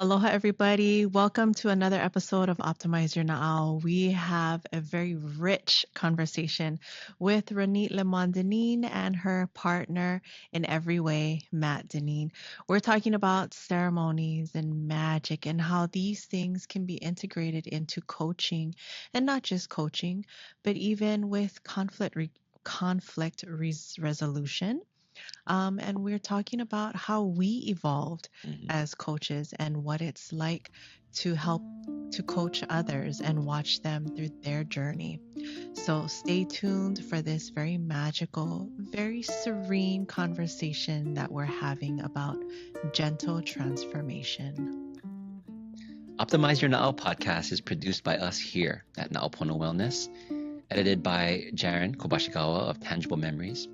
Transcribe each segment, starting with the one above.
Aloha, everybody. Welcome to another episode of Optimize Your Na'au. We have a very rich conversation with Ronit LeMon Deneen and her partner in every way, Matt Deneen. We're talking about ceremonies and magic and how these things can be integrated into coaching, and not just coaching, but even with resolution. And we're talking about how we evolved as coaches and what it's like to help to coach others and watch them through their journey. So stay tuned for this very magical, very serene conversation that we're having about gentle transformation. Optimize Your Na'au podcast is produced by us here at Na'aupona Wellness, edited by Jaren Kobashikawa of Tangible Memories.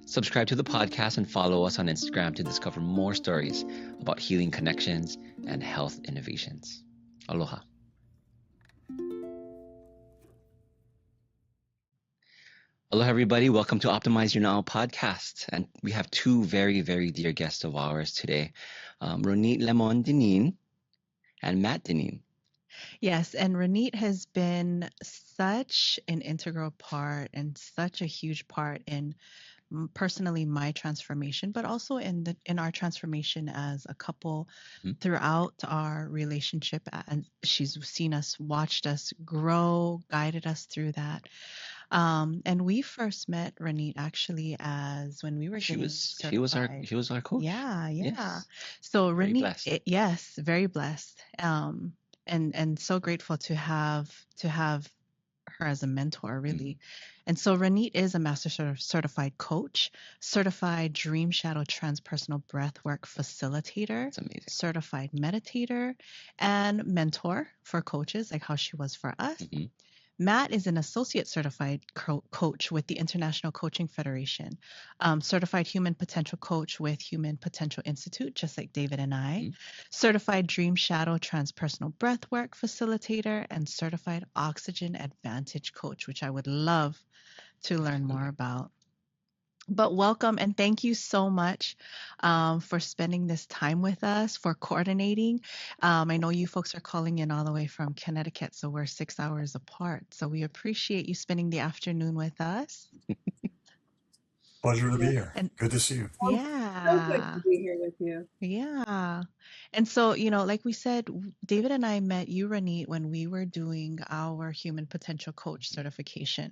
Subscribe to the podcast and follow us on Instagram to discover more stories about healing connections and health innovations. Aloha. Aloha, everybody. Welcome to Optimize Your Na'au podcast. And we have two very, very dear guests of ours today, Ronit LeMon Deneen and Matt Deneen. Yes, and Ronit has been such an integral part and such a huge part in personally my transformation, but also in our transformation as a couple throughout our relationship. And she's watched us grow, guided us through that. And we first met Ronit actually as when we were She was certified. our coach. Yeah. Yes. So Very Ronit, blessed. yes, very blessed. And so grateful to have her as a mentor, really. And so Ronit is a master certified coach, certified Dreamshadow Transpersonal Breathwork Facilitator, That's amazing. certified meditator, and mentor for coaches, like how she was for us. Matt is an associate certified coach with the International Coaching Federation, certified human potential coach with Human Potential Institute, just like David and I, certified Dreamshadow Transpersonal Breathwork Facilitator, and certified Oxygen Advantage Coach, which I would love to learn more about. But welcome and thank you so much for spending this time with us, for coordinating. I know you folks are calling in all the way from Connecticut, so we're 6 hours apart. So we appreciate you spending the afternoon with us. Pleasure to be here. Good to see you. Yeah. So good to be here with you. Yeah. And so, like we said, David and I met you, Ronit, when we were doing our Human Potential Coach certification,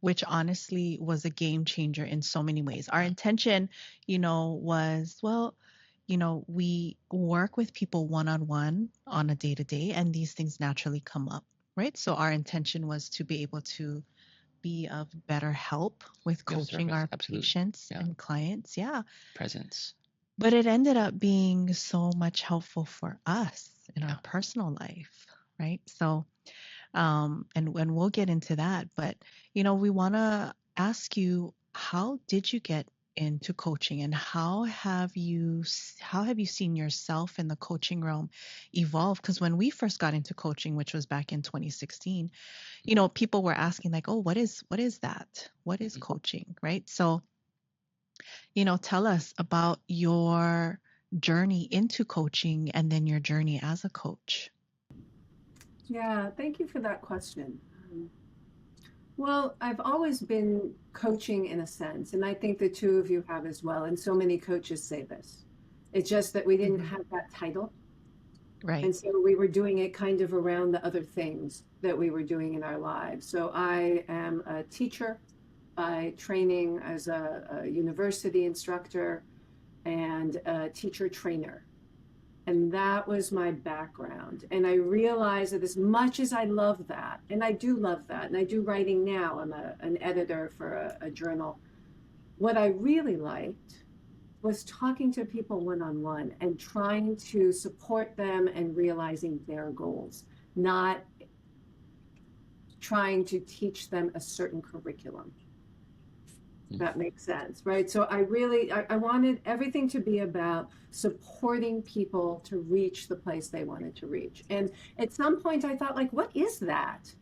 which honestly was a game changer in so many ways. Our intention, was, we work with people one-on-one on a day-to-day, and these things naturally come up, right? So our intention was to be able to be of better help with coaching our patients and clients. Yeah. Presence. But it ended up being so much helpful for us in our personal life, right? So, and we'll get into that, but, we want to ask you, how did you get into coaching, and how have you seen yourself in the coaching realm evolve? Because when we first got into coaching, which was back in 2016, people were asking like, oh, what is that? What is coaching, right? So, tell us about your journey into coaching and then your journey as a coach. Yeah, thank you for that question. Well, I've always been coaching in a sense, and I think the two of you have as well, and so many coaches say this. It's just that we didn't have that title. Right. And so we were doing it kind of around the other things that we were doing in our lives. So I am a teacher by training as a university instructor and a teacher trainer. And that was my background. And I realized that as much as I love that, and I do love that, and I do writing now, I'm an editor for a journal, what I really liked was talking to people one-on-one and trying to support them and realizing their goals, not trying to teach them a certain curriculum. That makes sense, right? So I wanted everything to be about supporting people to reach the place they wanted to reach. And at some point I thought, like, what is that?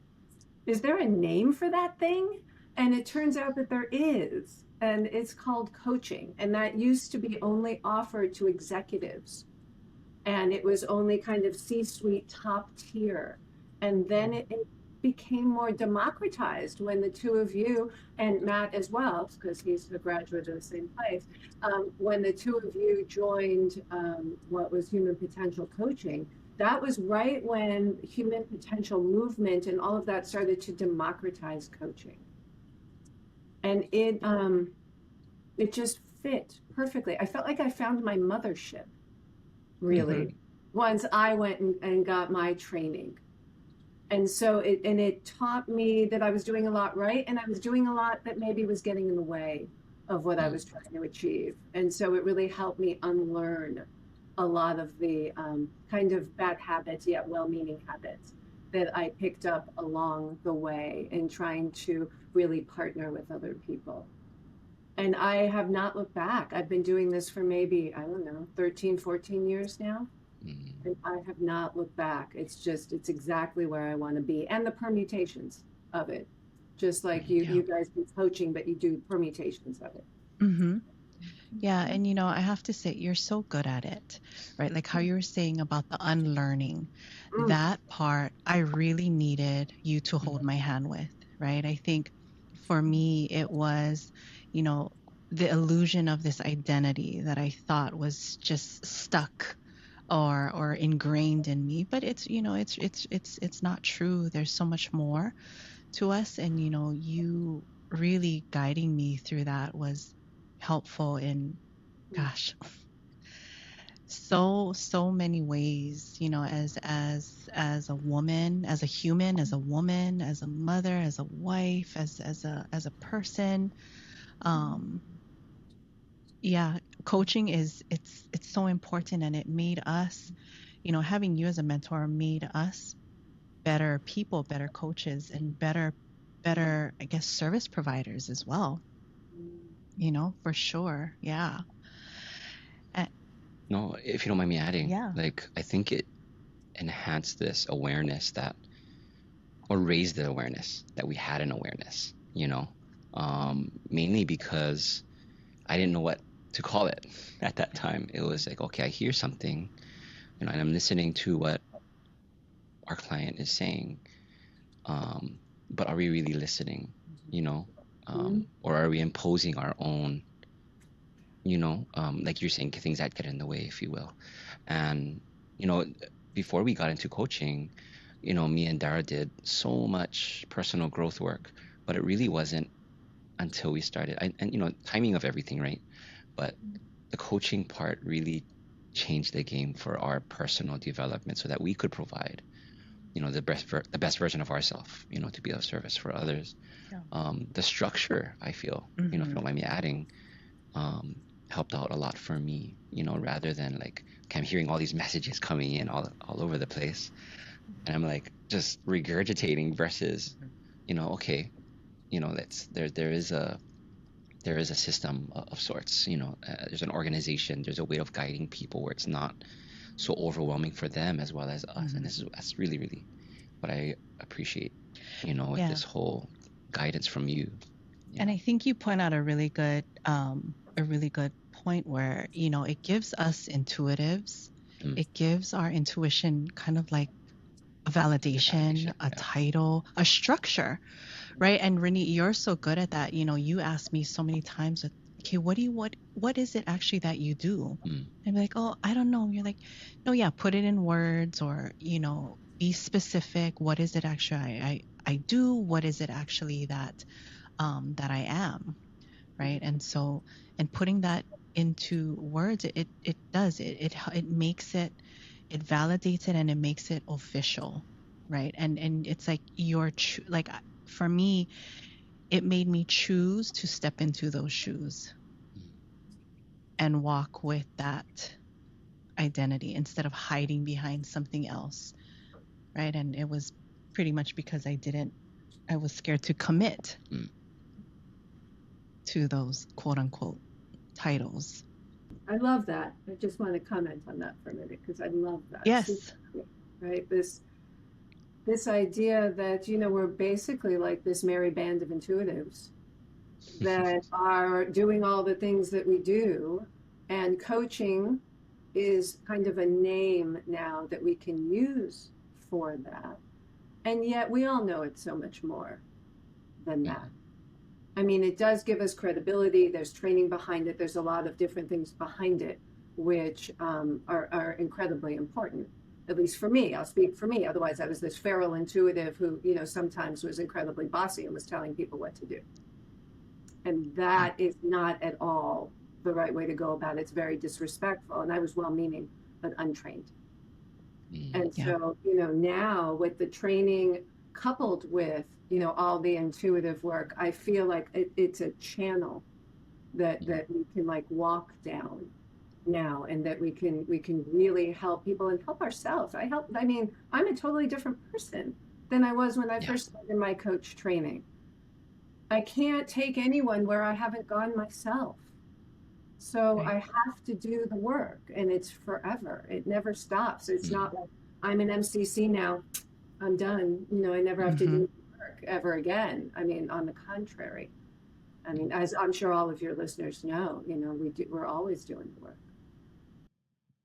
Is there a name for that thing? And it turns out that there is, and it's called coaching. And that used to be only offered to executives and it was only kind of C-suite top tier. And then it became more democratized when the two of you, and Matt as well, because he's a graduate of the same place, when the two of you joined what was Human Potential Coaching. That was right when Human Potential movement and all of that started to democratize coaching. And it just fit perfectly. I felt like I found my mothership, really, once I went and got my training. And so it taught me that I was doing a lot right, and I was doing a lot that maybe was getting in the way of what I was trying to achieve. And so it really helped me unlearn a lot of the kind of bad habits, yet well-meaning habits that I picked up along the way in trying to really partner with other people. And I have not looked back. I've been doing this for maybe, I don't know, 13, 14 years now. And I have not looked back. It's exactly where I want to be. And the permutations of it. Just like you guys do coaching, but you do permutations of it. Mm-hmm. Yeah. And, I have to say, you're so good at it, right? Like how you were saying about the unlearning, that part I really needed you to hold my hand with, right? I think for me, it was, the illusion of this identity that I thought was just stuck or ingrained in me, but it's not true. There's so much more to us, and you really guiding me through that was helpful in so many ways, as a woman, as a human, as a woman, as a mother, as a wife, as a person. Coaching it's so important, and it made us, having you as a mentor made us better people, better coaches, and better, I guess, service providers as well. For sure. Yeah. No, if you don't mind me adding, Yeah. like I think it enhanced this awareness or raised the awareness that we had an awareness, mainly because I didn't know what to call it at that time. It was like, okay, I hear something, and I'm listening to what our client is saying, but are we really listening, or are we imposing our own, like you're saying, things that get in the way, if you will. And before we got into coaching, me and Dara did so much personal growth work, but it really wasn't until we started, and timing of everything, right? But the coaching part really changed the game for our personal development, so that we could provide, the best version of ourselves, to be of service for others. Yeah. The structure, I feel, if you don't mind me adding, helped out a lot for me, rather than like, okay, I'm hearing all these messages coming in all over the place, and I'm like just regurgitating versus, okay, there is a system of sorts, there's an organization, there's a way of guiding people where it's not so overwhelming for them as well as us. And that's really, really what I appreciate, with this whole guidance from you. And I think you point out a really good point where, it gives us intuitives, it gives our intuition kind of like a validation, a title, a structure, right? And Ronit, you're so good at that. You ask me so many times, okay, what is it actually that you do? I'm like, oh, I don't know. You're like, no, yeah, put it in words, or, be specific. What is it actually I do? What is it actually that I am? Right. And so, and putting that into words, it makes it, it validates it, and it makes it official. Right. And it's like like for me, it made me choose to step into those shoes and walk with that identity instead of hiding behind something else. Right. And it was pretty much because I was scared to commit to those quote unquote titles. I love that. I just want to comment on that for a minute, because I love that. Yes. Right. This idea that, we're basically like this merry band of intuitives that are doing all the things that we do, and coaching is kind of a name now that we can use for that. And yet we all know it's so much more than that. I mean, it does give us credibility. There's training behind it. There's a lot of different things behind it, which are incredibly important, at least for me. I'll speak for me. Otherwise, I was this feral intuitive who, you know, sometimes was incredibly bossy and was telling people what to do. And that is not at all the right way to go about it. It's very disrespectful. And I was well-meaning, but untrained. And so, you know, now with the training coupled with, you know, all the intuitive work, I feel like it's a channel that we can like walk down now, and that we can really help people and help ourselves. I mean, I'm a totally different person than I was when I first started my coach training. I can't take anyone where I haven't gone myself. So I have to do the work, and it's forever. It never stops. It's not like I'm an MCC now, I'm done. You know, I never have to do the work ever again. I mean, on the contrary. I mean, as I'm sure all of your listeners know, you know, we're always doing the work.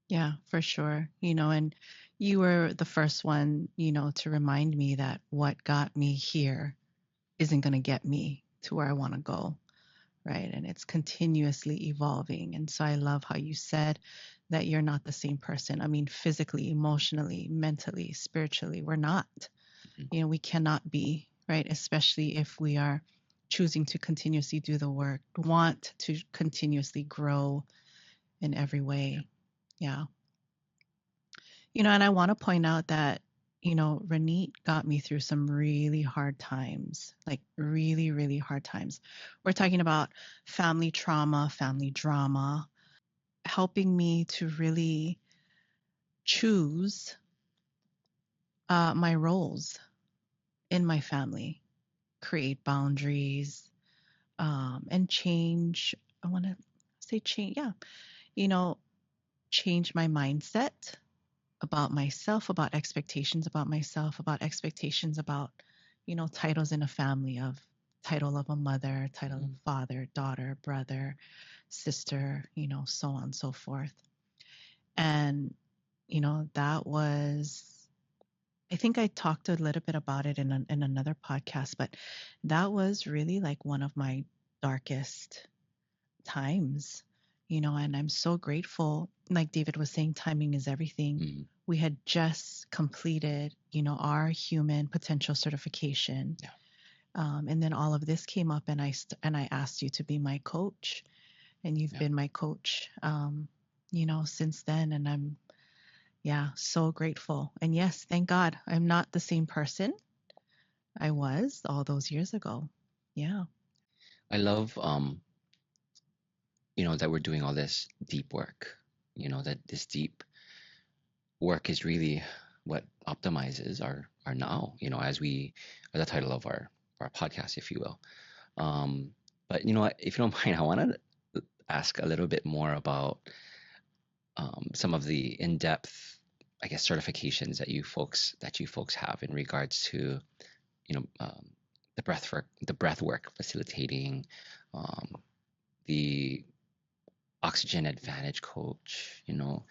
Yeah, for sure. You know, and you were the first one, you know, to remind me that what got me here isn't going to get me to where I want to go. Right. And it's continuously evolving. And so I love how you said that you're not the same person. I mean, physically, emotionally, mentally, spiritually, we're not. You know, we cannot be, right? Especially if we are choosing to continuously do the work, want to continuously grow in every way. Yeah. You know, and I want to point out that, you know, Ronit got me through some really hard times, like really, really hard times. We're talking about family trauma, family drama, helping me to really choose my roles in my family, create boundaries, and change. I want to say change. Yeah. You know, change my mindset about myself, about expectations about myself, about expectations about, you know, titles in a family, of title of a mother, title of father, daughter, brother, sister, you know, so on and so forth. And, you know, that was, I think I talked a little bit about it in another podcast, but that was really like one of my darkest times, you know, and I'm so grateful. Like David was saying, timing is everything. We had just completed, you know, our human potential certification. And then all of this came up, and I asked you to be my coach, and you've been my coach, you know, since then. And I'm, so grateful. And yes, thank God I'm not the same person I was all those years ago. Yeah. I love, you know, that we're doing all this deep work, you know, that this deep work is really what optimizes our now, you know, as the title of our podcast, if you will. But you know what, if you don't mind, I want to ask a little bit more about some of the in-depth, I guess, certifications that you folks have in regards to, you know, the breathwork facilitating, the oxygen advantage coach, you know.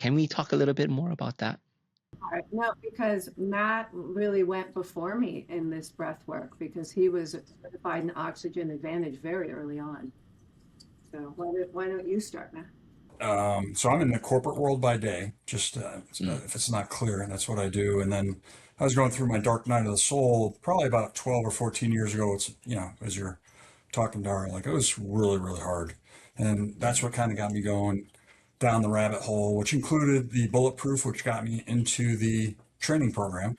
Can we talk a little bit more about that? No, because Matt really went before me in this breath work, because he was certified in oxygen advantage very early on. So why don't you start, Matt? So I'm in the corporate world by day, just if it's not clear, and that's what I do. And then I was going through my dark night of the soul probably about 12 or 14 years ago. It's, you know, as you're talking, Dara, like it was really, really hard. And that's what kind of got me going down the rabbit hole, which included the bulletproof, which got me into the training program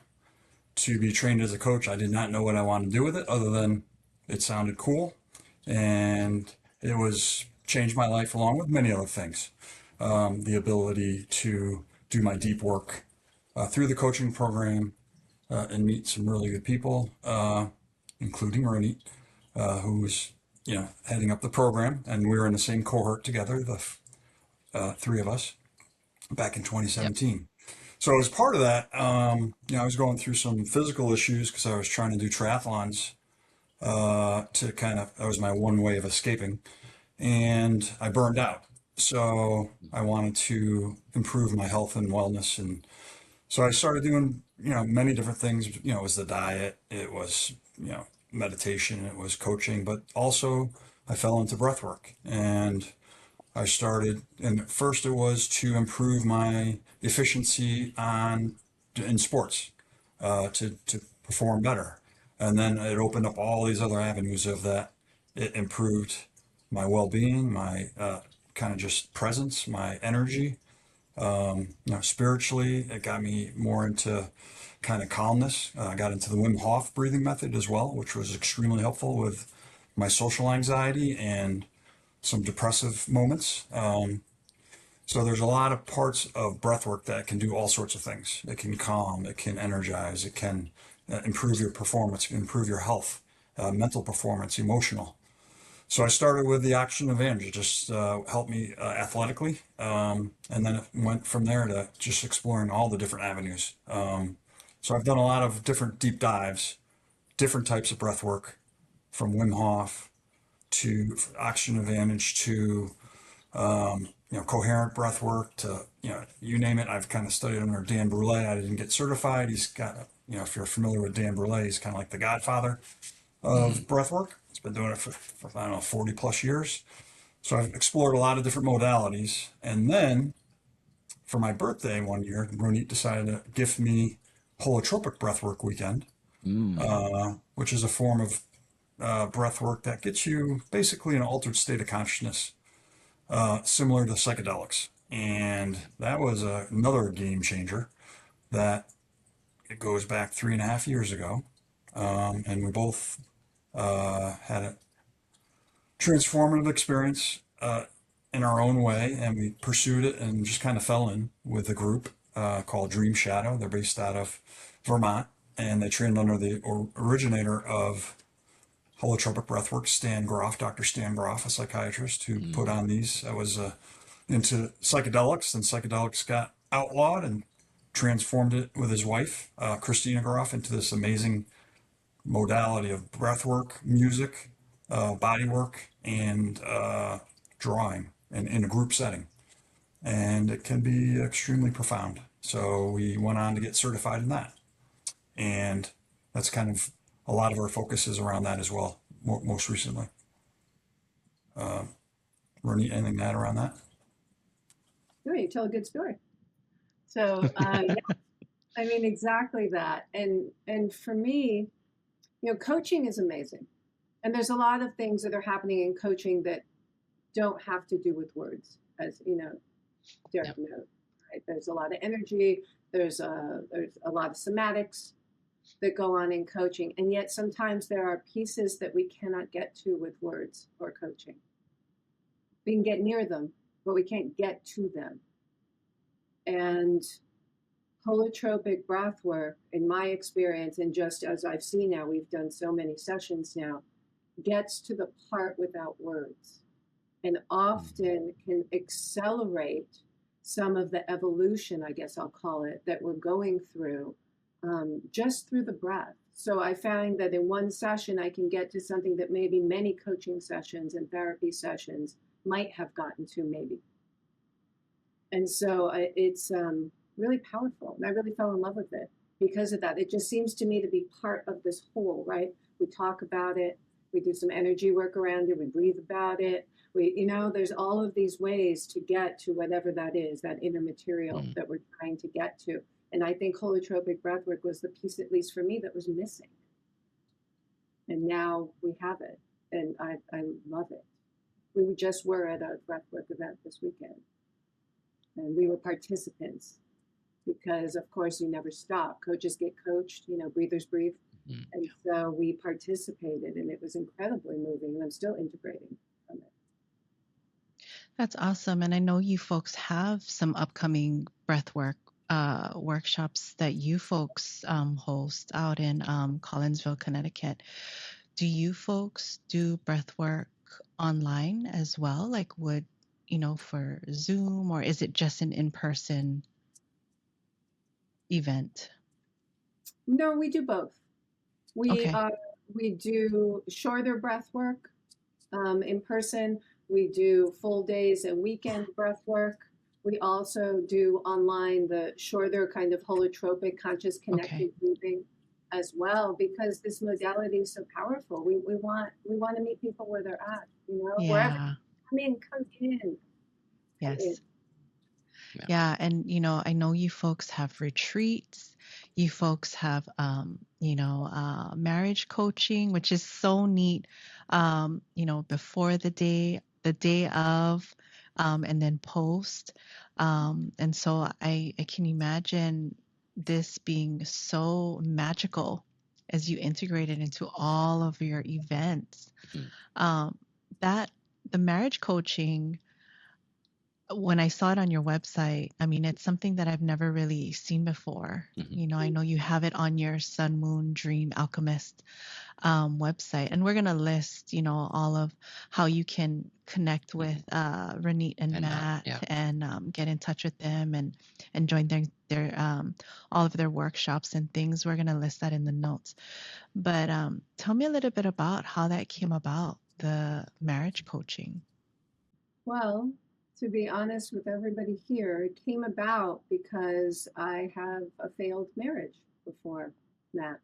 to be trained as a coach. I did not know what I wanted to do with it other than it sounded cool. And it was changed my life along with many other things. The ability to do my deep work through the coaching program and meet some really good people, including Ronit, who's, you know, heading up the program, and we were in the same cohort together, the three of us, back in 2017. So as part of that, you know, I was going through some physical issues because I was trying to do triathlons that was my one way of escaping, and I burned out. So I wanted to improve my health and wellness. And so I started doing, many different things. It was the diet, it was, meditation, it was coaching, but also I fell into breath work. And I started, and at first it was to improve my efficiency in sports, to perform better. And then it opened up all these other avenues of that. It improved my well-being, my kind of just presence, my energy. Spiritually, it got me more into kind of calmness. I got into the Wim Hof breathing method as well, which was extremely helpful with my social anxiety and some depressive moments. So there's a lot of parts of breath work that can do all sorts of things. It can calm, it can energize, it can improve your performance, improve your health, mental performance, emotional. So I started with the Oxygen Advantage. It just helped me athletically. And then it went from there to just exploring all the different avenues. So I've done a lot of different deep dives, different types of breath work, from Wim Hof to Oxygen Advantage to coherent breath work to, you name it. I've kind of studied under Dan Brule. I didn't get certified. He's got, if you're familiar with Dan Brule, he's kind of like the godfather of breath work. He's been doing it for, I don't know, 40 plus years. So I've explored a lot of different modalities. And then for my birthday one year, Ronit decided to gift me holotropic breathwork weekend, which is a form of breath work that gets you basically in an altered state of consciousness, similar to psychedelics. And that was another game changer. That it goes back 3.5 years ago. And we both had a transformative experience in our own way, and we pursued it and just kind of fell in with a group called Dreamshadow. They're based out of Vermont, and they trained under the originator of holotropic breathwork, Dr. Stan Groff, a psychiatrist who put on these. I was into psychedelics, and psychedelics got outlawed, and transformed it with his wife, Christina Groff, into this amazing modality of breathwork, music, body work, and drawing in a group setting. And it can be extremely profound. So we went on to get certified in that. And that's kind of a lot of our focus is around that as well, most recently. Ronit, anything to add around that? No, you tell a good story. So, yeah, I mean, exactly that. And for me, coaching is amazing. And there's a lot of things that are happening in coaching that don't have to do with words, as Derek noted, right? There's a lot of energy. There's a lot of somatics that go on in coaching. And yet sometimes there are pieces that we cannot get to with words or coaching. We can get near them, but we can't get to them. And holotropic breath work, in my experience, and just as I've seen now, we've done so many sessions now, gets to the part without words, and often can accelerate some of the evolution, I guess I'll call it, that we're going through just through the breath. So I find that in one session, I can get to something that maybe many coaching sessions and therapy sessions might have gotten to maybe. And so it's really powerful. And I really fell in love with it because of that. It just seems to me to be part of this whole, right? We talk about it. We do some energy work around it. We breathe about it. There's all of these ways to get to whatever that is, that inner material that we're trying to get to. And I think holotropic breathwork was the piece, at least for me, that was missing. And now we have it. And I love it. We just were at a breathwork event this weekend. And we were participants because, of course, you never stop. Coaches get coached, breathers breathe. And so we participated, and it was incredibly moving, and I'm still integrating from it. That's awesome. And I know you folks have some upcoming breathwork workshops that you folks host out in Collinsville, Connecticut. Do you folks do breathwork online as well? Like for Zoom, or is it just an in-person event? No, we do both. Okay. We do shorter breath work in person. We do full days and weekend breath work. We also do online the shorter kind of holotropic conscious connected breathing as well, because this modality is so powerful. We want to meet people where they're at, wherever. Come in. Yes. Yeah. And, I know you folks have retreats. You folks have, marriage coaching, which is so neat, before the day of, and then post. And so I can imagine this being so magical as you integrate it into all of your events. That the marriage coaching, when I saw it on your website, I mean, it's something that I've never really seen before. I know you have it on your Sun+Moon Dream Alchemist website, and we're going to list, all of how you can connect with Ronit and Matt, and get in touch with them and join their all of their workshops and things. We're going to list that in the notes. But tell me a little bit about how that came about, the marriage coaching. Well, to be honest with everybody here, it came about because I have a failed marriage before Matt.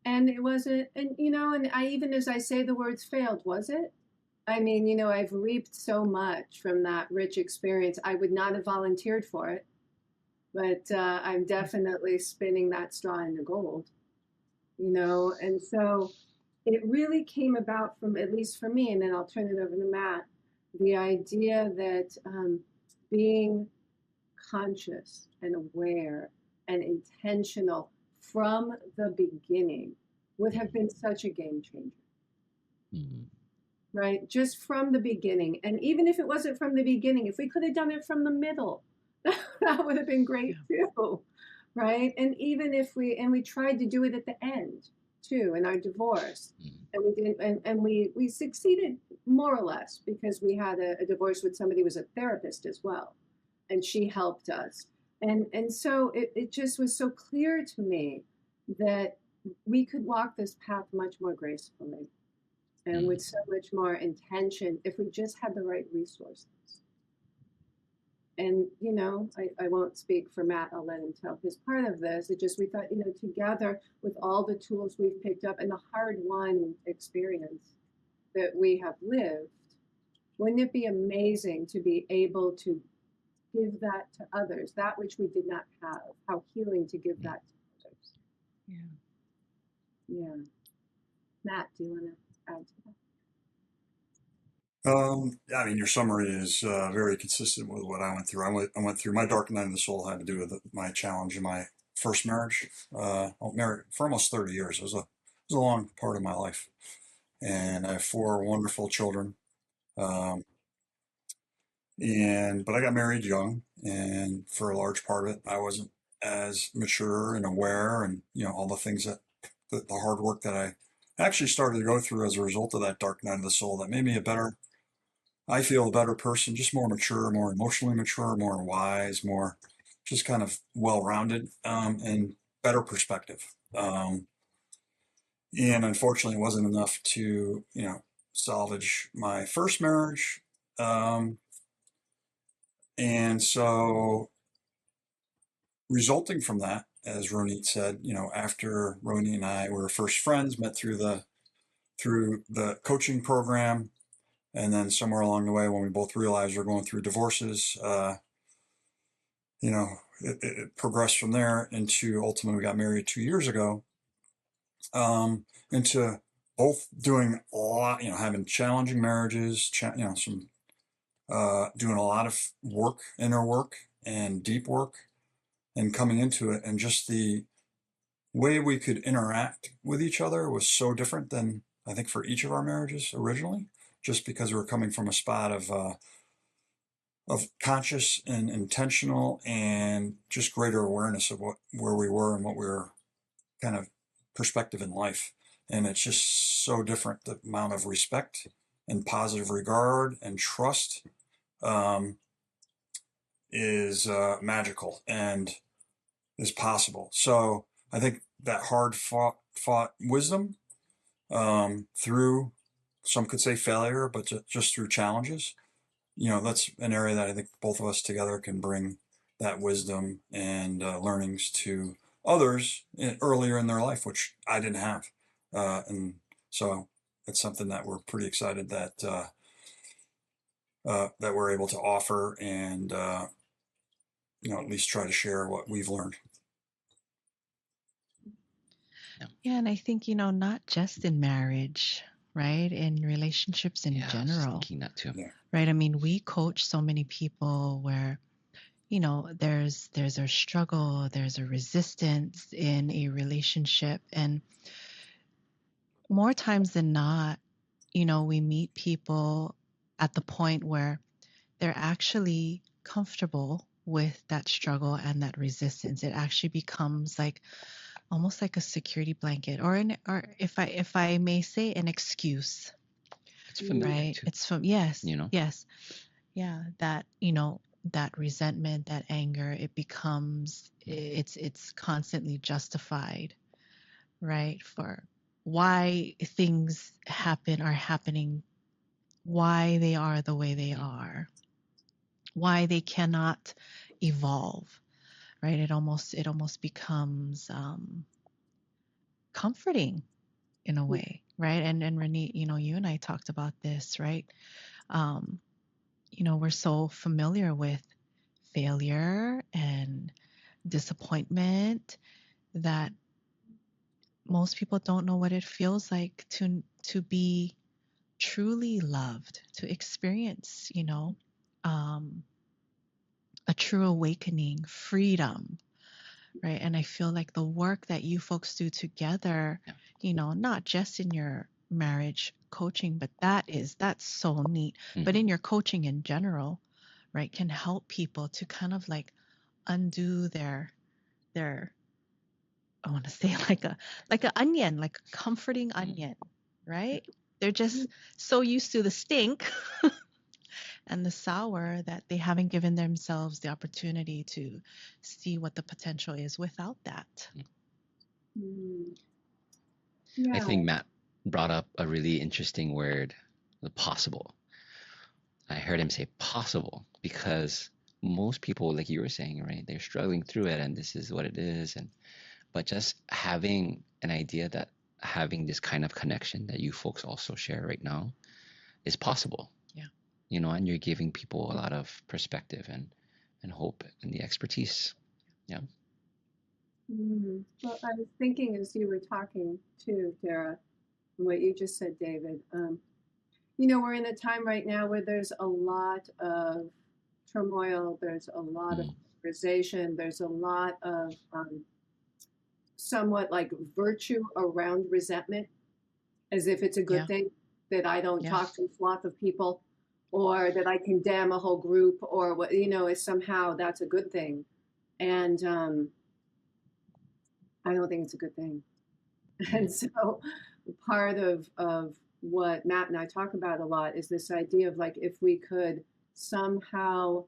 And it wasn't, and I, even as I say the words failed, was it? I mean, I've reaped so much from that rich experience. I would not have volunteered for it, but I'm definitely spinning that straw into gold, and so it really came about from, at least for me, and then I'll turn it over to Matt, the idea that being conscious and aware and intentional from the beginning would have been such a game changer. Right? Just from the beginning. And even if it wasn't from the beginning, if we could have done it from the middle, that would have been great too. Right? And even if we tried to do it at the end too, in our divorce, and we didn't, and we succeeded more or less, because we had a divorce with somebody who was a therapist as well, and she helped us, and so it just was so clear to me that we could walk this path much more gracefully and with so much more intention if we just had the right resources. And, I won't speak for Matt. I'll let him tell his part of this. It just, we thought, together with all the tools we've picked up and the hard-won experience that we have lived, wouldn't it be amazing to be able to give that to others, that which we did not have, how healing to give that to others. Yeah. Matt, do you want to add to that? I mean, your summary is very consistent with what I went through. I went through my dark night of the soul had to do with my challenge in my first marriage. I was married for almost 30 years. It was a long part of my life, and I have 4 wonderful children. But I got married young, and for a large part of it, I wasn't as mature and aware, and all the things that the hard work that I actually started to go through as a result of that dark night of the soul that made me I feel a better person, just more mature, more emotionally mature, more wise, more just kind of well-rounded, and better perspective. And unfortunately, it wasn't enough to, salvage my first marriage. And so resulting from that, as Ronit said, after Ronit and I were first friends, met through the coaching program, and then somewhere along the way, when we both realized we're going through divorces, it progressed from there into ultimately we got married 2 years ago, into both doing a lot, having challenging marriages, some doing a lot of work, inner work and deep work, and coming into it, and just the way we could interact with each other was so different than I think for each of our marriages originally, just because we were coming from a spot of conscious and intentional and just greater awareness of where we were and what we were kind of perspective in life. And it's just so different. The amount of respect and positive regard and trust is magical and is possible. So I think that hard fought wisdom through some could say failure, but just through challenges. You know, that's an area that I think both of us together can bring that wisdom and learnings to others earlier in their life, which I didn't have. And so it's something that we're pretty excited that that we're able to offer and, you know, at least try to share what we've learned. Yeah, and I think, not just in marriage, right? In relationships in Yeah, I was general, thinking that too. Yeah. right? I mean, we coach so many people where, there's a struggle, there's a resistance in a relationship. And more times than not, we meet people at the point where they're actually comfortable with that struggle and that resistance. It actually becomes like almost like a security blanket, or if I may say, an excuse, It's familiar right? too. It's from yes, You know? yes, yeah. That that resentment, that anger, it becomes it's constantly justified, right? For why things are happening, why they are the way they are, why they cannot evolve, right? It almost becomes comforting in a way, right? And Renee, you and I talked about this, right? Um, we're so familiar with failure and disappointment that most people don't know what it feels like to be truly loved, to experience, um, a true awakening, freedom, right? And I feel like the work that you folks do together, not just in your marriage coaching, but that's so neat, but in your coaching in general, right, can help people to kind of like undo their I want to say like a onion, like a comforting onion, right? They're just so used to the stink and the sour that they haven't given themselves the opportunity to see what the potential is without that. Mm. I Yeah. think Matt brought up a really interesting word, the possible. I heard him say possible because most people, like you were saying, right, they're struggling through it and this is what it is. But just having an idea that having this kind of connection that you folks also share right now is possible. Yeah. And you're giving people a lot of perspective and hope and the expertise. Yeah. Well, I was thinking as you were talking too, Dara, and what you just said, David. We're in a time right now where there's a lot of turmoil, there's a lot of polarization, there's a lot of somewhat like virtue around resentment, as if it's a good thing that I don't talk to a flock of people, or that I condemn a whole group, or what is somehow that's a good thing. And I don't think it's a good thing. And so part of what Matt and I talk about a lot is this idea of like, if we could somehow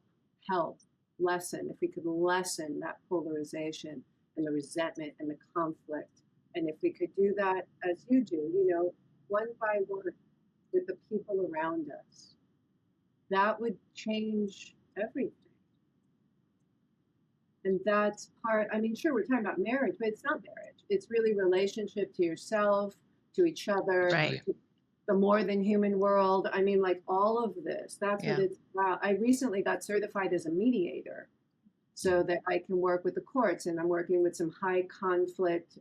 help if we could lessen that polarization and the resentment and the conflict. And if we could do that as you do, one by one with the people around us, that would change everything. And that's sure, we're talking about marriage, but it's not marriage. It's really relationship to yourself, to each other, Right. to the more than human world. Like all of this, that's what it's about. I recently got certified as a mediator so that I can work with the courts, and I'm working with some high conflict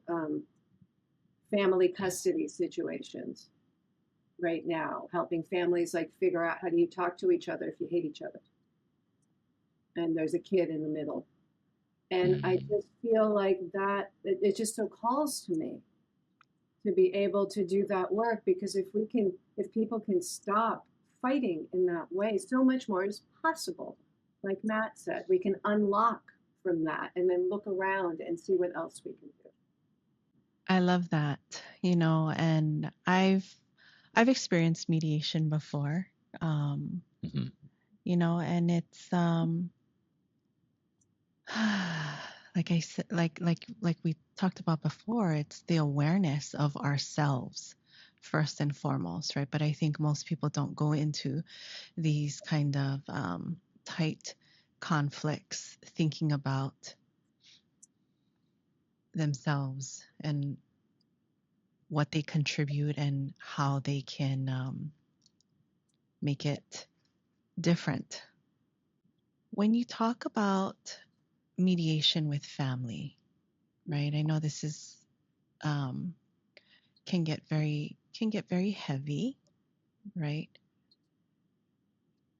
family custody situations right now, helping families like figure out how do you talk to each other if you hate each other. And there's a kid in the middle. And I just feel like that it just so calls to me to be able to do that work, because if people can stop fighting in that way, so much more is possible. Like Matt said, we can unlock from that and then look around and see what else we can do. I love that, and I've experienced mediation before, and it's like I said, like we talked about before, it's the awareness of ourselves, first and foremost, right? But I think most people don't go into these kind of tight conflicts thinking about themselves and what they contribute and how they can make it different. When you talk about mediation with family, right? I know this is can get very heavy, right?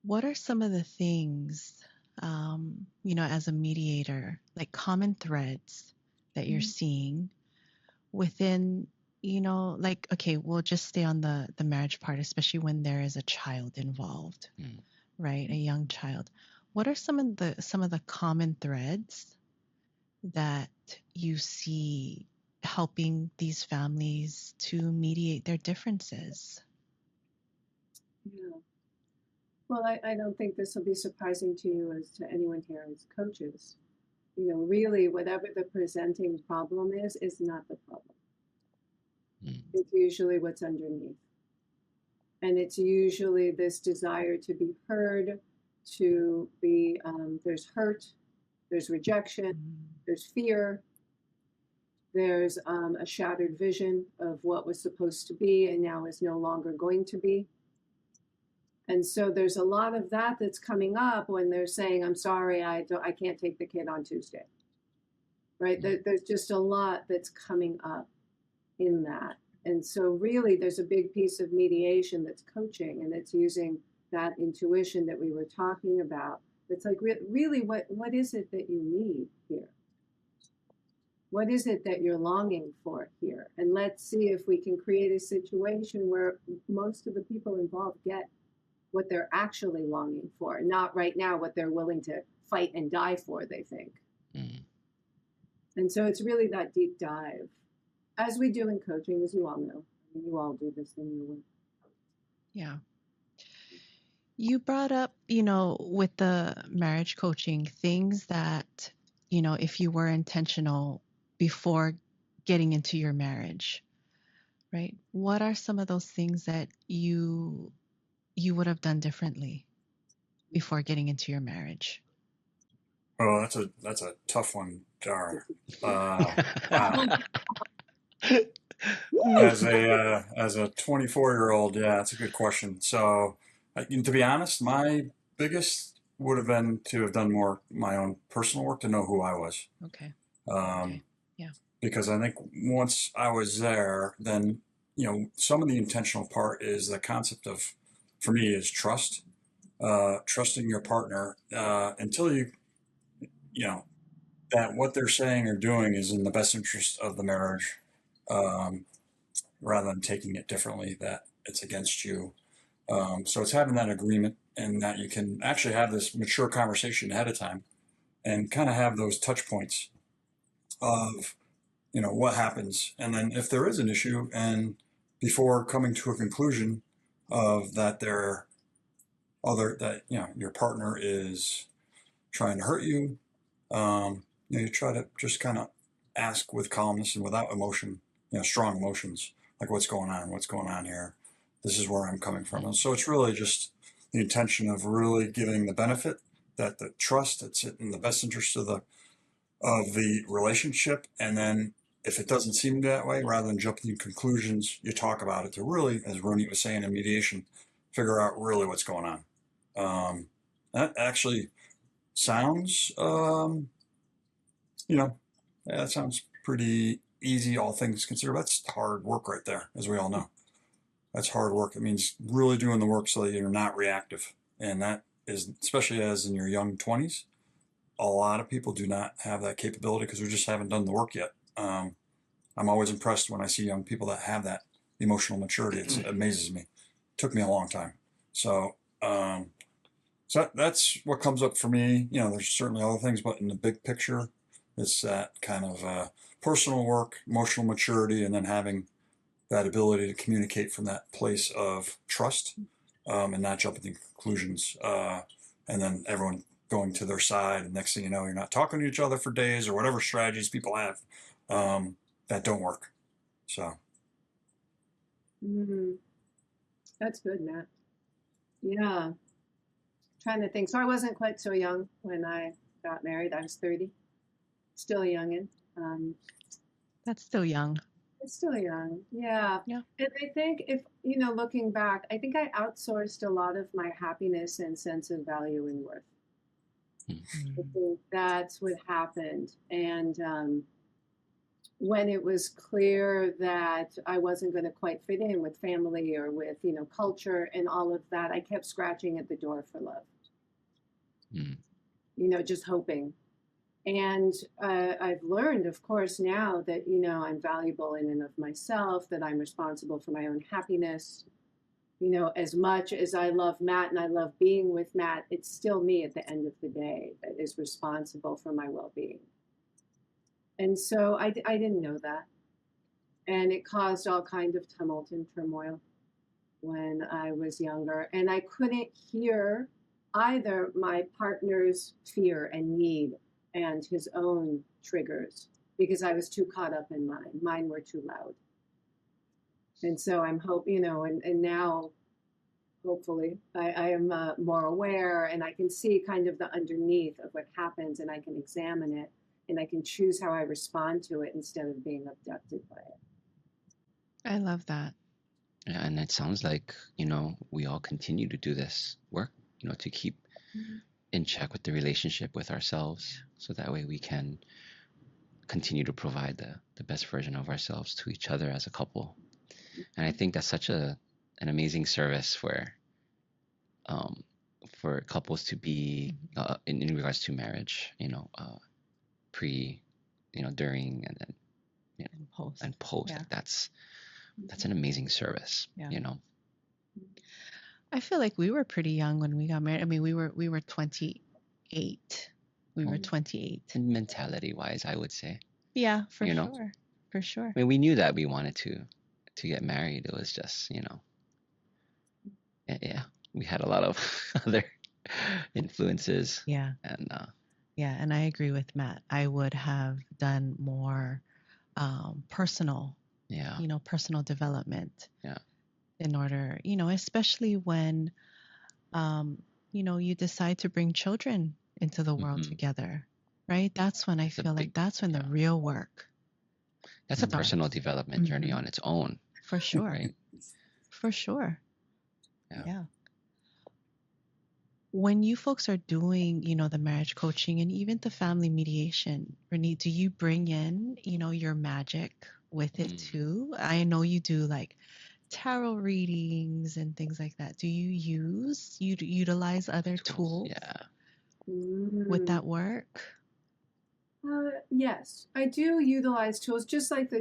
What are some of the things, as a mediator, like common threads that you're seeing within, like, okay, we'll just stay on the marriage part, especially when there is a child involved, right? A young child. What are some of the common threads that you see helping these families to mediate their differences? Yeah. Well, I don't think this will be surprising to you as to anyone here as coaches. Really, whatever the presenting problem is not the problem. It's usually what's underneath. And it's usually this desire to be heard, to be, there's hurt, there's rejection, there's fear, there's a shattered vision of what was supposed to be and now is no longer going to be. And so there's a lot of that that's coming up when they're saying, I'm sorry, I can't take the kid on Tuesday, right? There's just a lot that's coming up in that. And so really there's a big piece of mediation that's coaching, and it's using that intuition that we were talking about. It's like, really, what is it that you need here? What is it that you're longing for here? And let's see if we can create a situation where most of the people involved get what they're actually longing for, not right now what they're willing to fight and die for, they think. And so it's really that deep dive, as we do in coaching, as you all know. I mean, you all do this in your work. Yeah. You brought up, with the marriage coaching, things that, if you were intentional before getting into your marriage, right? What are some of those things that you would have done differently before getting into your marriage? Oh, that's a tough one, Dara. Wow. As a 24-year-old, yeah, that's a good question. So, to be honest, my biggest would have been to have done more my own personal work to know who I was. Okay. Okay. Yeah. Because I think once I was there, then some of the intentional part is the concept of, for me, is trust. Trusting your partner until that what they're saying or doing is in the best interest of the marriage, rather than taking it differently, that it's against you. So it's having that agreement, and that you can actually have this mature conversation ahead of time and kind of have those touch points of, what happens. And then if there is an issue, and before coming to a conclusion of that your partner is trying to hurt you, you try to just kind of ask with calmness and without emotion, strong emotions, like what's going on here. This is where I'm coming from. And so it's really just the intention of really giving the benefit, that the trust, it's in the best interest of the relationship. And then if it doesn't seem that way, rather than jumping to conclusions, you talk about it to really, as Ronit was saying in mediation, figure out really what's going on. That actually sounds, that sounds pretty easy, all things considered. That's hard work right there, as we all know. That's hard work. It means really doing the work so that you're not reactive. And that is, especially as in your young 20s, a lot of people do not have that capability because we just haven't done the work yet. I'm always impressed when I see young people that have that emotional maturity. It amazes me. It took me a long time. So that's what comes up for me. There's certainly other things, but in the big picture, it's that kind of personal work, emotional maturity, and then having that ability to communicate from that place of trust, and not jumping to conclusions, and then everyone going to their side, and next thing you know, you're not talking to each other for days, or whatever strategies people have that don't work. So Mm, that's good, Matt. Yeah. Trying to think. So I wasn't quite so young when I got married. I was 30, still a youngin. Um, That's still young. it's still young. Yeah. Yeah. And I think if, looking back, I think I outsourced a lot of my happiness and sense of value and worth. I think that's what happened. And when it was clear that I wasn't going to quite fit in with family or with, culture and all of that, I kept scratching at the door for love, just hoping. And I've learned, of course, now that, I'm valuable in and of myself, that I'm responsible for my own happiness. As much as I love Matt and I love being with Matt, it's still me at the end of the day that is responsible for my well-being. And so I didn't know that. And it caused all kinds of tumult and turmoil when I was younger. And I couldn't hear either my partner's fear and need and his own triggers because I was too caught up in mine. Mine were too loud. And so I'm and now hopefully I am more aware and I can see kind of the underneath of what happens and I can examine it and I can choose how I respond to it instead of being abducted by it. I love that. Yeah, and it sounds like, we all continue to do this work, to keep in check with the relationship with ourselves. So that way we can continue to provide the best version of ourselves to each other as a couple. And I think that's such an amazing service for couples to be in regards to marriage, pre, during, and then, and post. Yeah. Like that's an amazing service, Yeah. I feel like we were pretty young when we got married. I mean, we were 28. We were 28. And mentality wise, I would say. Yeah, for sure. For sure. I mean, we knew that we wanted to get married. It was just, yeah, we had a lot of other influences. Yeah. And and I agree with Matt. I would have done more personal, personal development. Yeah. In order, especially when, you decide to bring children into the world together, right? That's when I feel like that's when the real work. That's starts. A personal development journey on its own. For sure. Right? For sure. Yeah. When you folks are doing, the marriage coaching and even the family mediation, Ronit, do you bring in, your magic with it too? I know you do like tarot readings and things like that. Do you utilize other tools with that work? Yes, I do utilize tools just like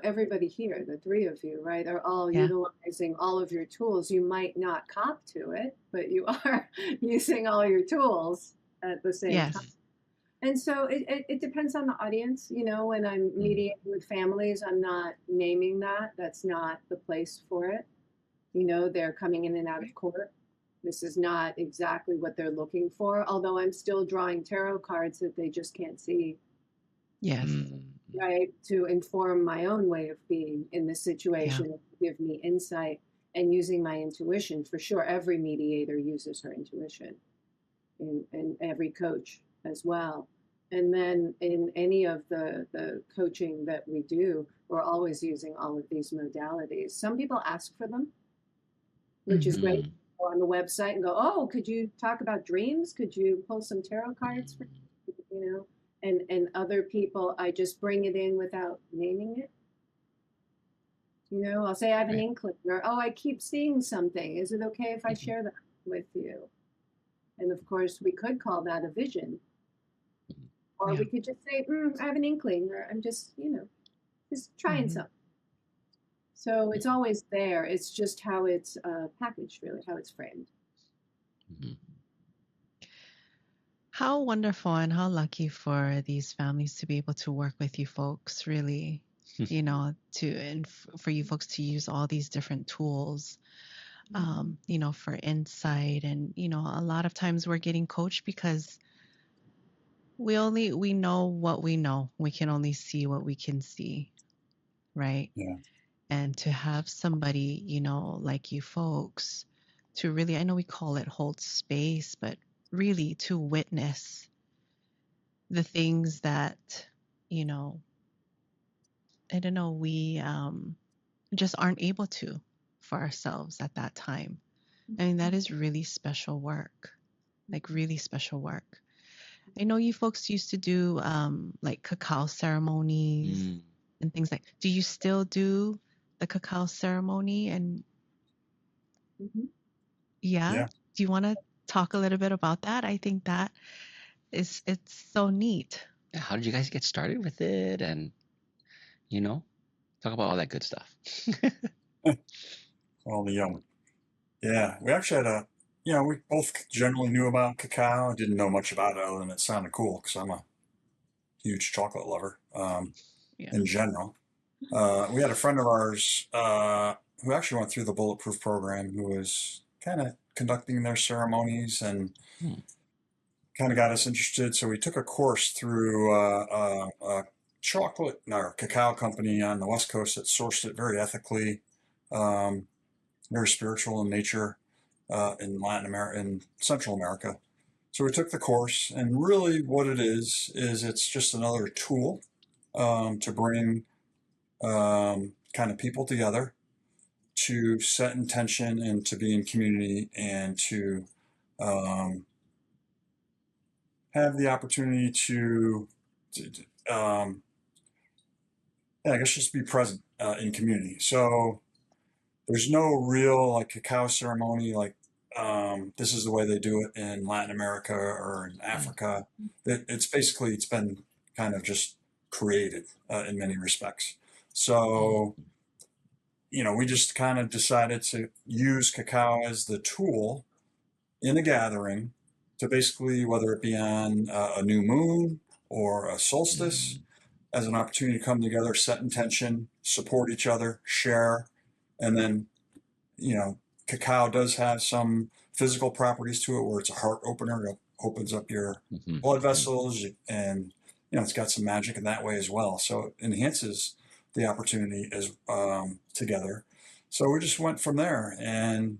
everybody here, the three of you, right, are all utilizing all of your tools. You might not cop to it, but you are using all your tools at the same time. And so it depends on the audience. When I'm meeting with families, I'm not naming that. That's not the place for it. They're coming in and out of court. This is not exactly what they're looking for, although I'm still drawing tarot cards that they just can't see. Yes. Right? To inform my own way of being in this situation, give me insight and using my intuition. For sure, every mediator uses her intuition and every coach as well. And then in any of the coaching that we do, we're always using all of these modalities. Some people ask for them, which is great. Go on the website and go, oh, could you talk about dreams? Could you pull some tarot cards for and other people, I just bring it in without naming it. I'll say I have an inkling, or oh, I keep seeing something. Is it okay if I share that with you? And of course, we could call that a vision. Or we could just say, I have an inkling, or I'm just, just trying something. So it's always there. It's just how it's packaged, really, how it's framed. How wonderful and how lucky for these families to be able to work with you folks, really, for you folks to use all these different tools, for insight. And, a lot of times we're getting coached because we know what we know. We can only see what we can see, right? Yeah. and to have somebody, like you folks, to really, I know we call it hold space, but really to witness the things that, I don't know, we just aren't able to for ourselves at that time. I mean, that is really special work, like really special work. I know you folks used to do like cacao ceremonies and things like. Do you still do the cacao ceremony? And yeah, do you want to talk a little bit about that? I think that it's so neat. How did you guys get started with it? And talk about all that good stuff. All the yum. Yeah, we actually had we both generally knew about cacao. Didn't know much about it other than it sounded cool because I'm a huge chocolate lover in general. We had a friend of ours who actually went through the Bulletproof program who was kind of conducting their ceremonies and kind of got us interested. So we took a course through a chocolate or cacao company on the West Coast that sourced it very ethically, very spiritual in nature in Latin America, in Central America. So we took the course, and really what it is it's just another tool to bring kind of people together to set intention and to be in community and to have the opportunity to I guess just be present in community. So there's no real like cacao ceremony like this is the way they do it in Latin America or in Africa. It's been kind of just created in many respects. So, we just kind of decided to use cacao as the tool in a gathering to basically, whether it be on a new moon or a solstice, as an opportunity to come together, set intention, support each other, share, and then, cacao does have some physical properties to it where it's a heart opener. It opens up your blood vessels and, it's got some magic in that way as well. So it enhances the opportunity as together. So we just went from there and,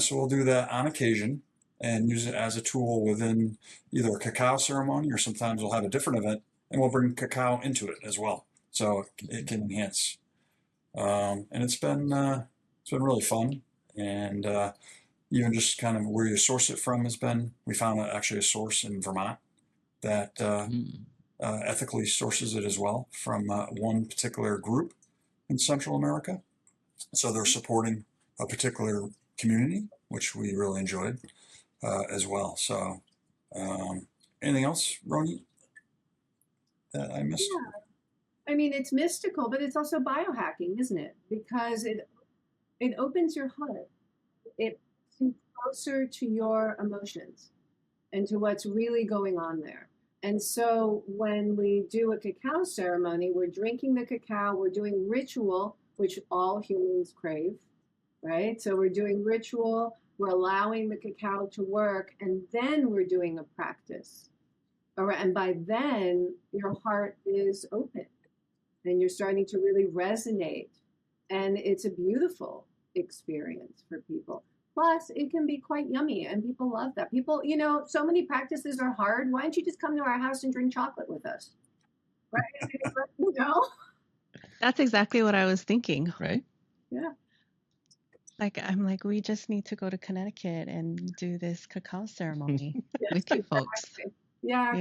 so we'll do that on occasion and use it as a tool within either a cacao ceremony or sometimes we'll have a different event and we'll bring cacao into it as well. So it can enhance. And it's been really fun. And even just kind of where you source it from we found actually a source in Vermont that ethically sources it as well from one particular group in Central America. So they're supporting a particular community, which we really enjoyed as well. So anything else, Ronit, that I missed? Yeah. I mean, it's mystical, but it's also biohacking, isn't it? Because it opens your heart. It brings you closer to your emotions and to what's really going on there. And so when we do a cacao ceremony, we're drinking the cacao, we're doing ritual, which all humans crave, right? So we're doing ritual, we're allowing the cacao to work, and then we're doing a practice. All right, and by then, your heart is open and you're starting to really resonate. And it's a beautiful experience for people. Plus, it can be quite yummy and people love that. People, so many practices are hard. Why don't you just come to our house and drink chocolate with us? Right? That's exactly what I was thinking. Right? Yeah. I'm like, we just need to go to Connecticut and do this cacao ceremony with you folks. Yeah,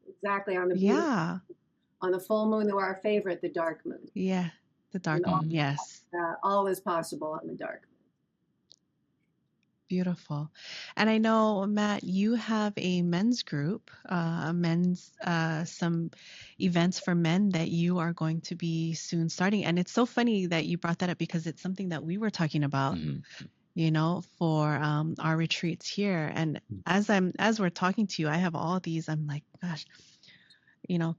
exactly on the full moon or our favorite, the dark moon. Yeah, the dark moon. Yes. All is possible on the dark moon. Beautiful. And I know, Matt, you have a men's group, some events for men that you are going to be soon starting. And it's so funny that you brought that up because it's something that we were talking about, for our retreats here. And as we're talking to you, I have all these, I'm like, gosh,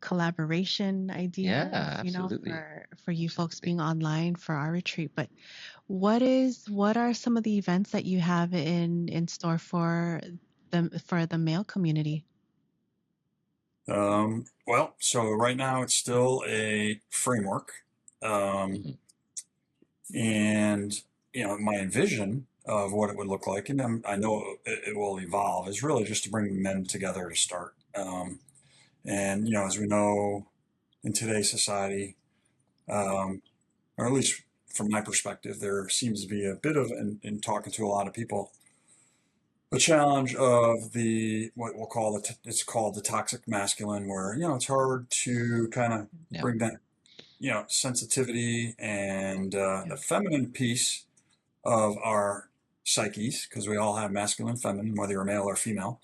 collaboration ideas, for you folks being online for our retreat. But what are some of the events that you have in store for the male community? Well, so right now it's still a framework. And, my envision of what it would look like, and I know it will evolve, is really just to bring men together to start. And, as we know in today's society, or at least from my perspective, there seems to be a bit of, in talking to a lot of people, the challenge of what we'll call it's called the toxic masculine, where, it's hard to kind of bring that, sensitivity and the feminine piece of our psyches, because we all have masculine and feminine, whether you're male or female,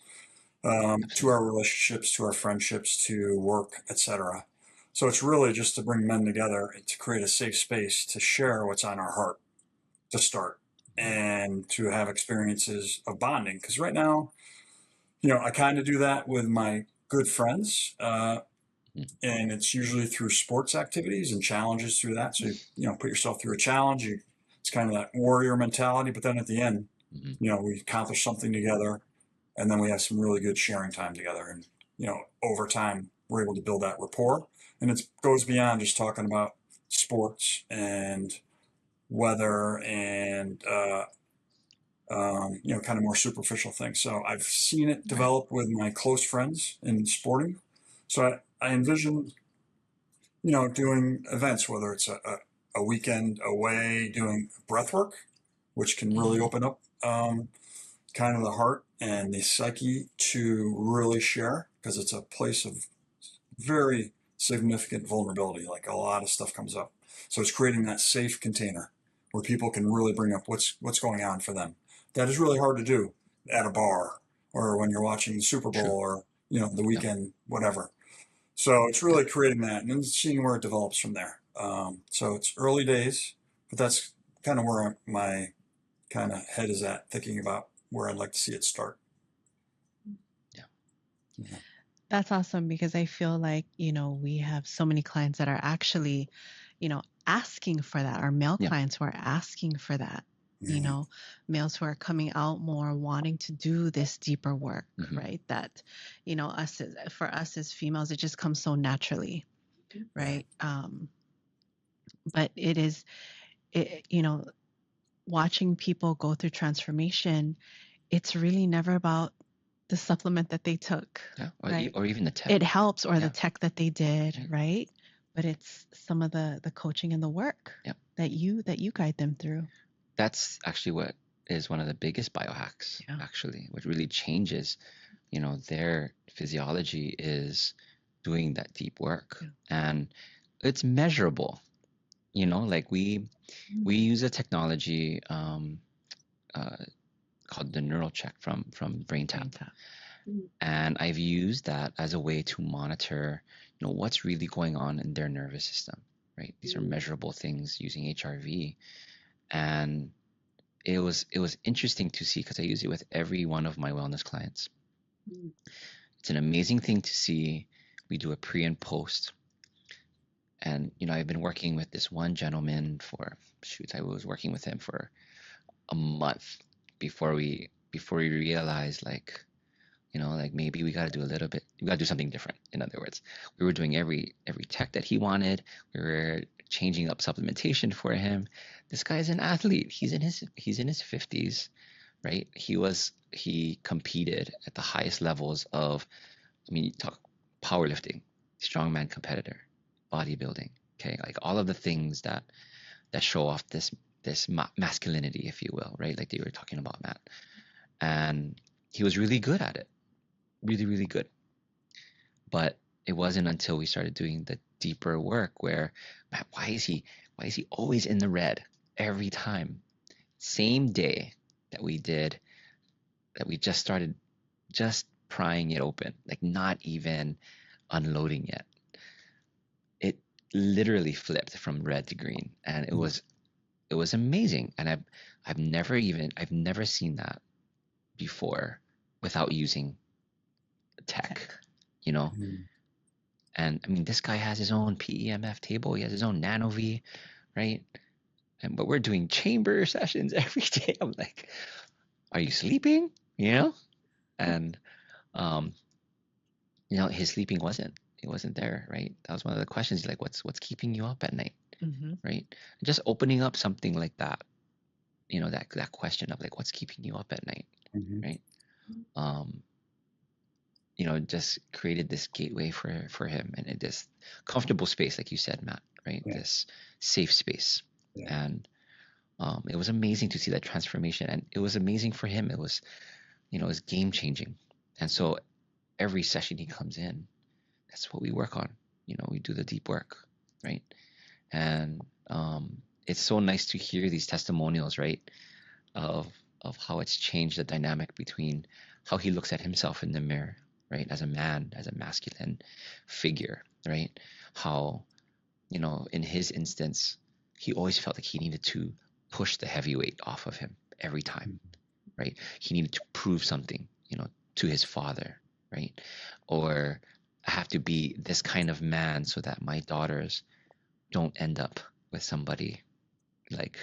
to our relationships, to our friendships, to work, etc. So it's really just to bring men together and to create a safe space to share what's on our heart to start, and to have experiences of bonding. Because right now, I kind of do that with my good friends, and it's usually through sports activities and challenges through that. So, put yourself through a challenge. It's kind of that warrior mentality. But then at the end, we accomplish something together, and then we have some really good sharing time together. And, over time, we're able to build that rapport. And it goes beyond just talking about sports and weather and, kind of more superficial things. So I've seen it develop with my close friends in sporting. So I envision, doing events, whether it's a weekend away doing breathwork, which can really open up kind of the heart and the psyche to really share, because it's a place of very significant vulnerability. Like, a lot of stuff comes up. So it's creating that safe container where people can really bring up what's going on for them. That is really hard to do at a bar, or when you're watching the Super Bowl, or, the weekend, whatever. So it's really creating that and then seeing where it develops from there. So it's early days, but that's kind of where my kind of head is at, thinking about where I'd like to see it start. Yeah. That's awesome, because I feel like, we have so many clients that are actually, asking for that. Our male clients who are asking for that. Males who are coming out more, wanting to do this deeper work, right? That, for us as females, it just comes so naturally, right? But watching people go through transformation, it's really never about the supplement that they took, right? Or even the tech. It helps, or the tech that they did, right? But it's some of the coaching and the work that you guide them through. That's actually what is one of the biggest biohacks, actually, what really changes, their physiology, is doing that deep work. And it's measurable, like we use a technology called the neural check from BrainTap. And I've used that as a way to monitor, what's really going on in their nervous system, right? These are measurable things using HRV. And it was interesting to see, because I use it with every one of my wellness clients. It's an amazing thing to see. We do a pre and post. And, I've been working with this one gentleman I was working with him for a month before we realized, like maybe we got to do something different. In other words, we were doing every tech that he wanted. We were changing up supplementation for him. This guy's an athlete. He's in his 50s, right? He competed at the highest levels of, talk powerlifting, strongman competitor, bodybuilding. Okay, like all of the things that show off this masculinity, if you will, right? Like they were talking about, Matt. And he was really good at it, really, really good. But it wasn't until we started doing the deeper work where, Matt, why is he always in the red every time? Same day that we just started just prying it open, like not even unloading yet. It literally flipped from red to green, and it was amazing. And I've never seen that before without using tech. And this guy has his own PEMF table. He has his own NanoV, right? But we're doing chamber sessions every day. I'm like, are you sleeping? And his sleeping wasn't there, right? That was one of the questions. Like, what's keeping you up at night? Mm-hmm. right? Just opening up something like that, that question of like, what's keeping you up at night, Mm-hmm. right? Just created this gateway for him, and this comfortable space, like you said, Matt, right? Yeah. This safe space. Yeah. And it was amazing to see that transformation, and it was amazing for him. It was, it was game changing. And so every session he comes in, that's what we work on. We do the deep work, right? And it's so nice to hear these testimonials, right? Of how it's changed the dynamic between how he looks at himself in the mirror, right? As a man, as a masculine figure, right? How, in his instance, he always felt like he needed to push the heavyweight off of him every time, right? He needed to prove something, to his father, right? Or I have to be this kind of man so that my daughters don't end up with somebody like,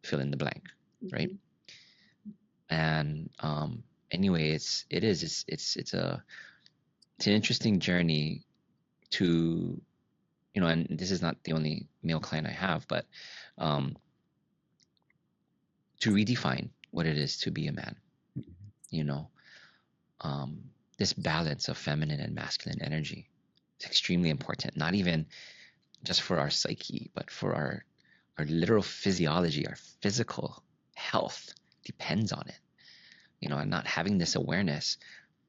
fill in the blank, right? And anyway, it's an interesting journey to, and this is not the only male client I have, but to redefine what it is to be a man, this balance of feminine and masculine energy is extremely important, not even just for our psyche, but for our literal physiology, our physical health depends on it. And not having this awareness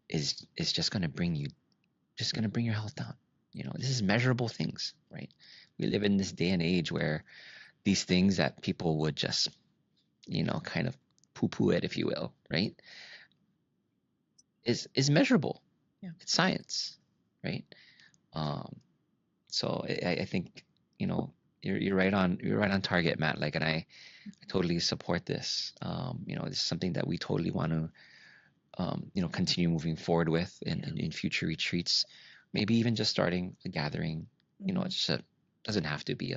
is just going to bring your health down. This is measurable things, right? We live in this day and age where these things that people would just, kind of poo-poo it, if you will, right? Is measurable. Yeah. It's science, right? So I think, you're right on target, Matt. Like, and I totally support this. This is something that we totally want to, continue moving forward with in future retreats. Maybe even just starting a gathering. It's doesn't have to be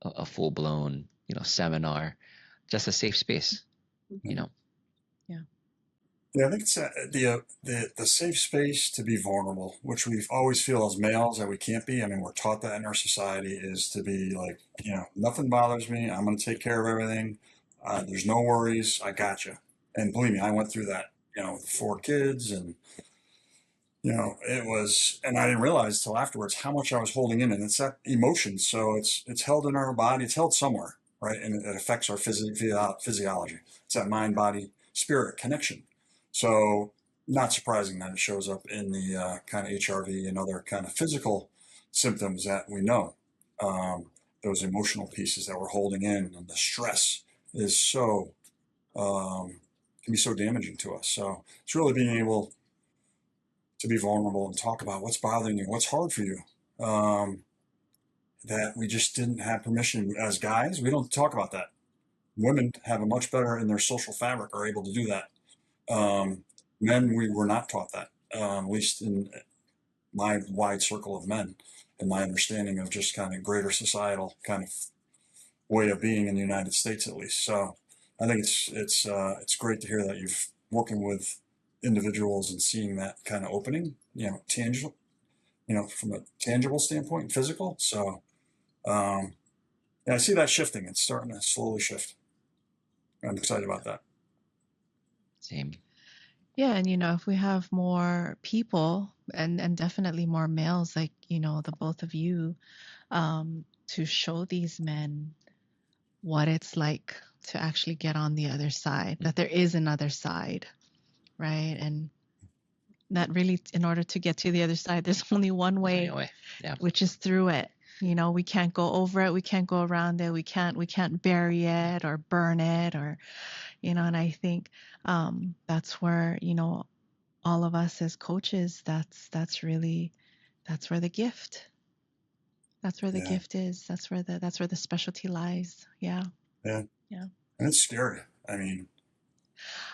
a full blown, seminar, just a safe space. Yeah. Yeah, I think it's the safe space to be vulnerable, which we always feel as males that we can't be. I mean, we're taught that in our society, is to be like, nothing bothers me. I'm going to take care of everything. There's no worries. I got you. And believe me, I went through that, with 4 kids, and it was, and I didn't realize till afterwards how much I was holding in, and it's that emotion. So it's held in our body. It's held somewhere, right? And it affects our physiology. It's that mind, body, spirit connection. So not surprising that it shows up in the kind of HRV and other kind of physical symptoms that we know. Those emotional pieces that we're holding in, and the stress is so, can be so damaging to us. So it's really being able to be vulnerable and talk about what's bothering you, what's hard for you, that we just didn't have permission as guys. We don't talk about that. Women have a much better in their social fabric, are able to do that. Men, we were not taught that, at least in my wide circle of men and my understanding of just kind of greater societal kind of way of being in the United States, at least. So I think it's great to hear that you've working with individuals and seeing that kind of opening, tangible, from a tangible standpoint, physical. So, yeah, I see that shifting. It's starting to slowly shift. I'm excited about that. Same. Yeah, and if we have more people and definitely more males like, the both of you, to show these men what it's like to actually get on the other side, that there is another side, right? And that really, in order to get to the other side, there's only one way, Yeah. which is through it. We can't go over it, we can't go around it, we can't bury it or burn it, or and I think that's where all of us as coaches, that's where the gift, that's where the Yeah. gift is, that's where the specialty lies. Yeah. And it's scary. I mean,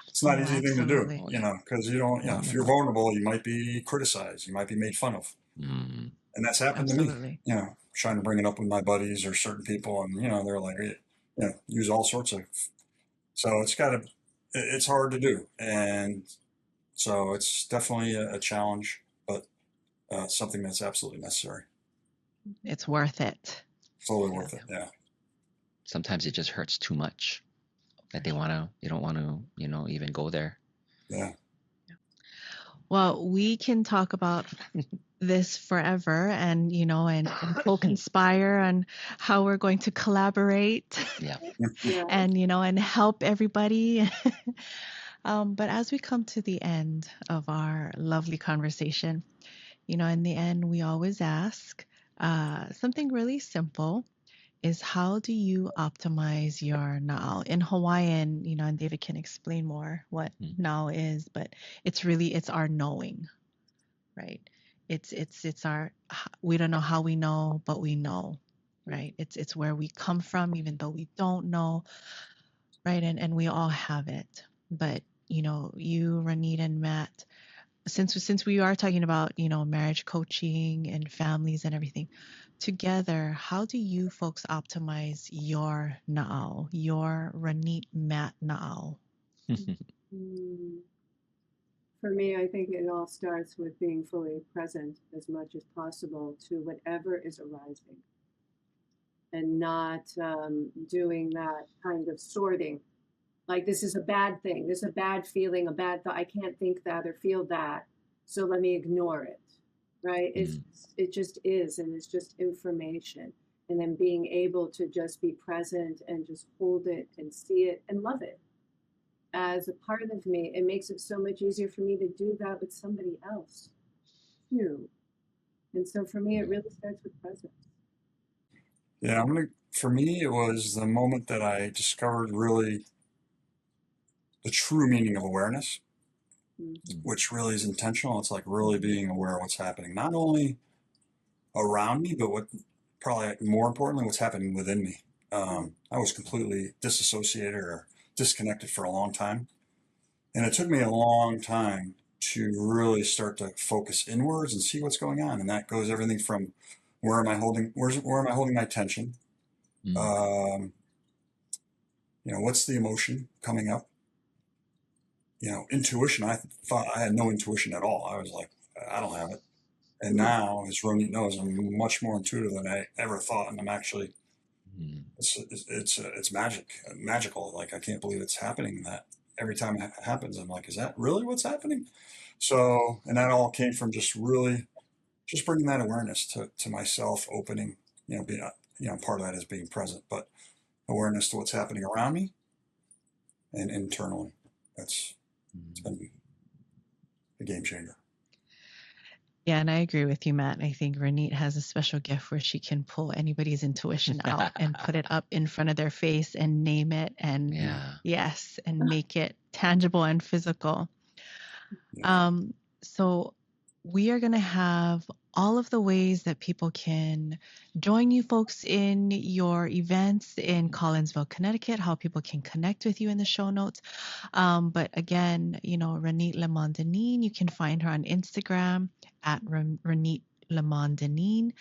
it's Oh, not an easy thing to do, absolutely. because you don't, if you're vulnerable, you might be criticized, you might be made fun of. Mm. And that's happened to Absolutely. me, trying to bring it up with my buddies or certain people, and, they're like, use all sorts of, so it's hard to do. And so it's definitely a challenge, but something that's absolutely necessary. It's worth it. Totally worth it. Yeah. Sometimes it just hurts too much that you don't want to, even go there. Yeah. Well, we can talk about this forever and, and co-conspire on how we're going to collaborate Yeah. Yeah. and, and help everybody. But as we come to the end of our lovely conversation, in the end, we always ask something really simple is how do you optimize your na'au? In Hawaiian, and David can explain more what na'au is, but it's our knowing, right? It's our, we don't know how we know, but we know, right? It's where we come from, even though we don't know, right? And we all have it. But, you, Ronit and Matt, since we are talking about, marriage coaching and families and everything, together, how do you folks optimize your na'au, your Ronit Matt na'au? Mm. For me, I think it all starts with being fully present as much as possible to whatever is arising and not doing that kind of sorting. Like, this is a bad thing, this is a bad feeling, a bad thought. I can't think that or feel that, so let me ignore it, right? It just is, and it's just information. And then being able to just be present and just hold it and see it and love it as a part of me, it makes it so much easier for me to do that with somebody else too. And so for me, it really starts with presence. Yeah, for me, it was the moment that I discovered really the true meaning of awareness, which really is intentional. It's like really being aware of what's happening, not only around me, but what probably more importantly, what's happening within me. I was completely disassociated or disconnected for a long time. And it took me a long time to really start to focus inwards and see what's going on. And that goes everything from where am I holding my attention? What's the emotion coming up? Intuition. I thought I had no intuition at all. I was like, I don't have it. And now, as Ronit knows, I'm much more intuitive than I ever thought. And I'm actually, it's magical. Like, I can't believe it's happening. That every time it happens, I'm like, is that really what's happening? So, and that all came from just bringing that awareness to myself, opening, being, part of that is being present, but awareness to what's happening around me and internally. It's been a game changer. Yeah, and I agree with you, Matt. I think Ronit has a special gift where she can pull anybody's intuition out and put it up in front of their face and name it and yes, and make it tangible and physical. So we are going to have all of the ways that people can join you folks in your events in Collinsville, Connecticut, how people can connect with you in the show notes. But again, Ronit LeMon Deneen, you can find her on Instagram at Ronit LeMon Deneen.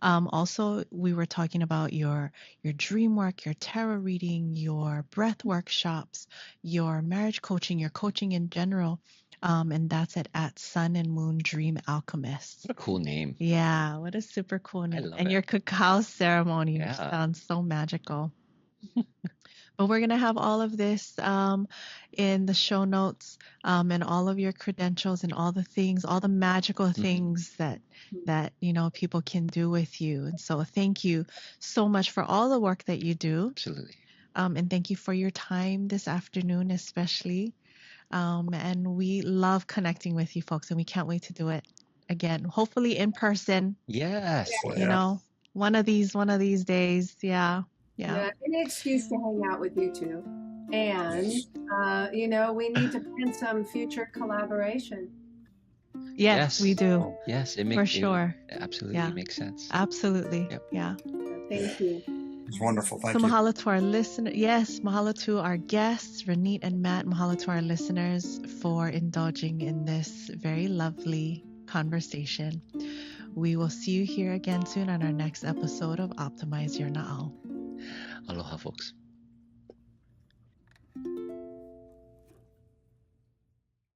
Also, we were talking about your dream work, your tarot reading, your breath workshops, your marriage coaching, your coaching in general. And that's at Sun+Moon Dream Alchemist. What a cool name. Yeah, what a super cool name. I love and it. Your cacao ceremony, which sounds so magical. But we're going to have all of this in the show notes and all of your credentials and all the things, all the magical things that people can do with you. And so thank you so much for all the work that you do. Absolutely. And thank you for your time this afternoon, especially. And we love connecting with you folks, and we can't wait to do it again, hopefully in person. Yes. One of these days. Yeah. An excuse to hang out with you too. And, we need to plan some future collaboration. Yes, we do. Yes, for sure. Absolutely makes sense. Absolutely. Yep. Yeah. Thank you. It's wonderful. Thank you. So mahalo to our listeners. Yes, mahalo to our guests, Ronit and Matt. Mahalo to our listeners for indulging in this very lovely conversation. We will see you here again soon on our next episode of Optimize Your Na'au. Aloha, folks.